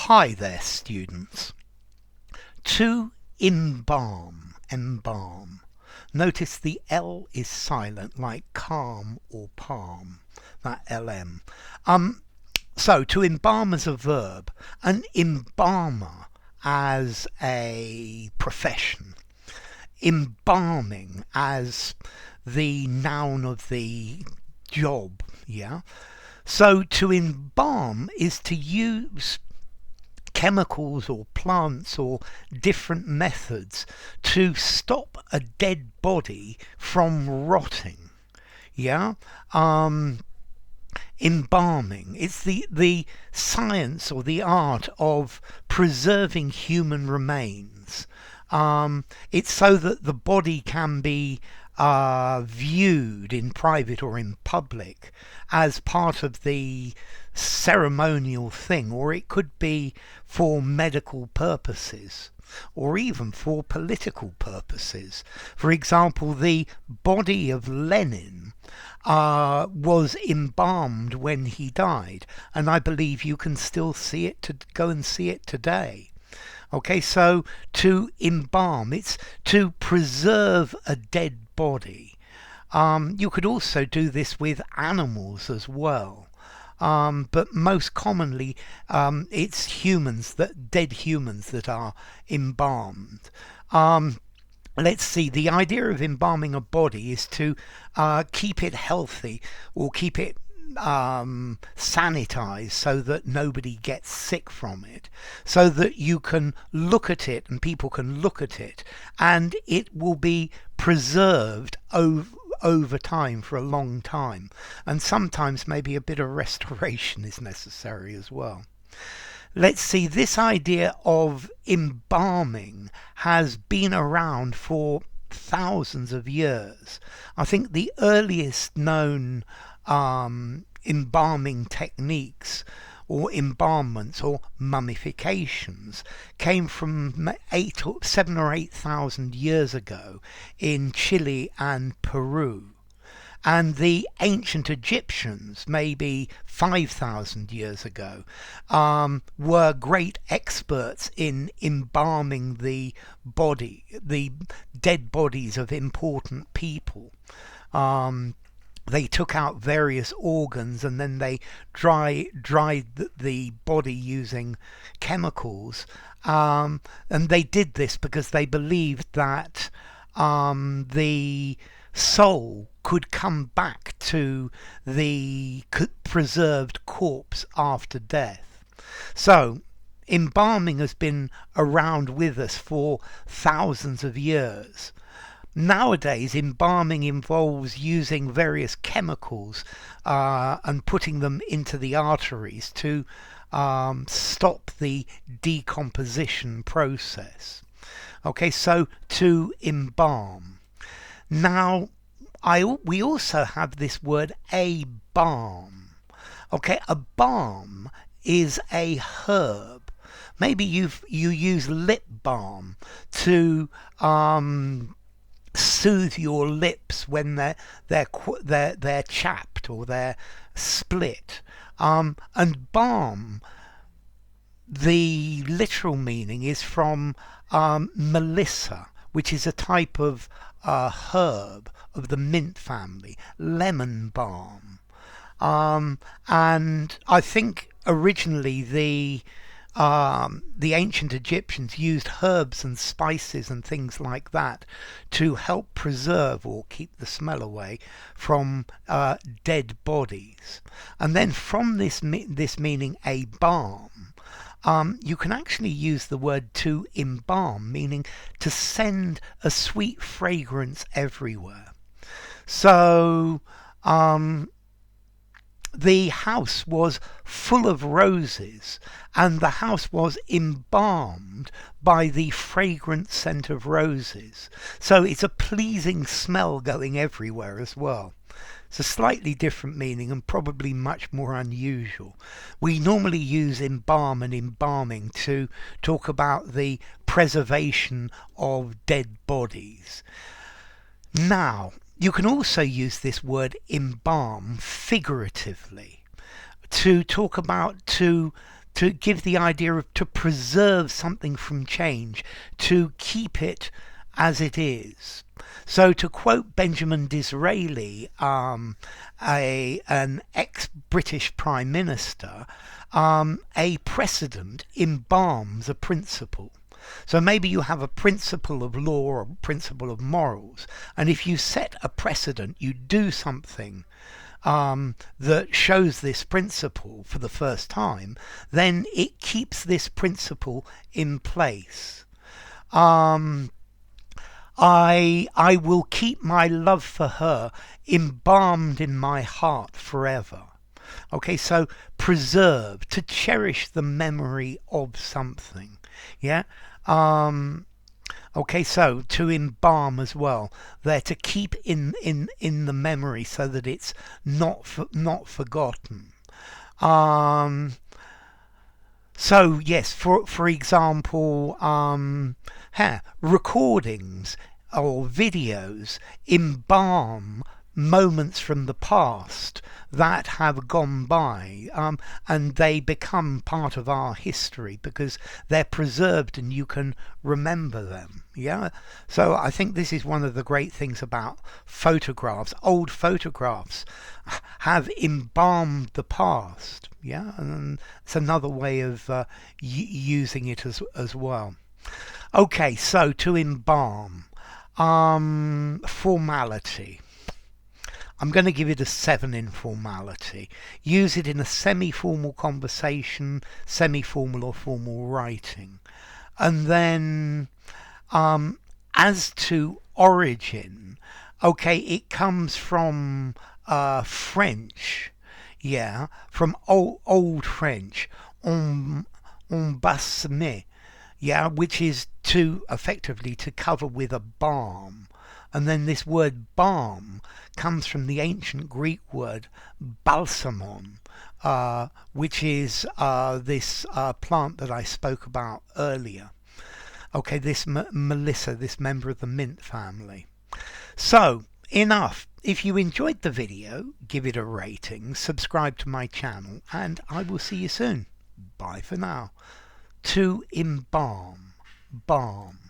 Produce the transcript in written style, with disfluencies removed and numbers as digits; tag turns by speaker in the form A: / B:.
A: Hi there, students. To embalm. Notice the L is silent, like calm or palm, that LM. So to embalm as a verb, an embalmer as a profession, embalming as the noun of the job, yeah? So to embalm is to use chemicals or plants or different methods to stop a dead body from rotting. Yeah. Embalming, it's the science or the art of preserving human remains. It's so that the body can be viewed in private or in public as part of the ceremonial thing, or it could be for medical purposes or even for political purposes. For example, the body of Lenin was embalmed when he died, and I believe you can still see it, to go and see it today. Okay, so to embalm, it's to preserve a dead body. You could also do this with animals as well. But most commonly, it's dead humans that are embalmed. Let's see, the idea of embalming a body is to keep it healthy or keep it sanitized so that nobody gets sick from it, so that you can look at it and people can look at it and it will be preserved over time for a long time, and sometimes maybe a bit of restoration is necessary as well. Let's see, this idea of embalming has been around for thousands of years. I think the earliest known embalming techniques or embalments or mummifications came from 7 or 8,000 years ago in Chile and Peru. And the ancient Egyptians, maybe 5,000 years ago, were great experts in embalming the dead bodies of important people. They took out various organs and then they dried the body using chemicals. And they did this because they believed that the soul could come back to the preserved corpse after death. So embalming has been around with us for thousands of years. Nowadays, embalming involves using various chemicals and putting them into the arteries to stop the decomposition process. Okay, so to embalm. Now, we also have this word a balm. Okay, a balm is a herb. Maybe you use lip balm to soothe your lips when they're chapped or they're split. And balm, the literal meaning is from melissa, which is a type of herb of the mint family, lemon balm. And I think originally the ancient Egyptians used herbs and spices and things like that to help preserve or keep the smell away from dead bodies. And then from this meaning a balm, you can actually use the word to embalm, meaning to send a sweet fragrance everywhere. So the house was full of roses, and the house was embalmed by the fragrant scent of roses. So it's a pleasing smell going everywhere as well. It's a slightly different meaning and probably much more unusual. We normally use embalm and embalming to talk about the preservation of dead bodies. Now, you can also use this word embalm figuratively to talk about to to give the idea of to preserve something from change, to keep it as it is. So to quote Benjamin Disraeli, an ex-British Prime Minister, a precedent embalms a principle. So maybe you have a principle of law or a principle of morals, and if you set a precedent, you do something that shows this principle for the first time, then it keeps this principle in place. I will keep my love for her embalmed in my heart forever. Okay, so preserve, to cherish the memory of something. Yeah. Okay, so to embalm as well, there to keep in the memory so that it's not forgotten. So yes, for example, recordings or videos embalm moments from the past that have gone by, and they become part of our history because they're preserved and you can remember them. Yeah, so I think this is one of the great things about photographs. Old photographs have embalmed the past. Yeah, and it's another way of using it as well. Okay, so to embalm, formality. I'm going to give it a 7 in formality. Use it in a semi-formal conversation, semi-formal or formal writing. And then as to origin, okay, it comes from French, yeah, from old French, embasmer, yeah, which is to effectively to cover with a balm. And then this word balm comes from the ancient Greek word balsamon, which is this plant that I spoke about earlier. Okay, this Melissa, this member of the mint family. So, enough. If you enjoyed the video, give it a rating, subscribe to my channel, and I will see you soon. Bye for now. To embalm, balm.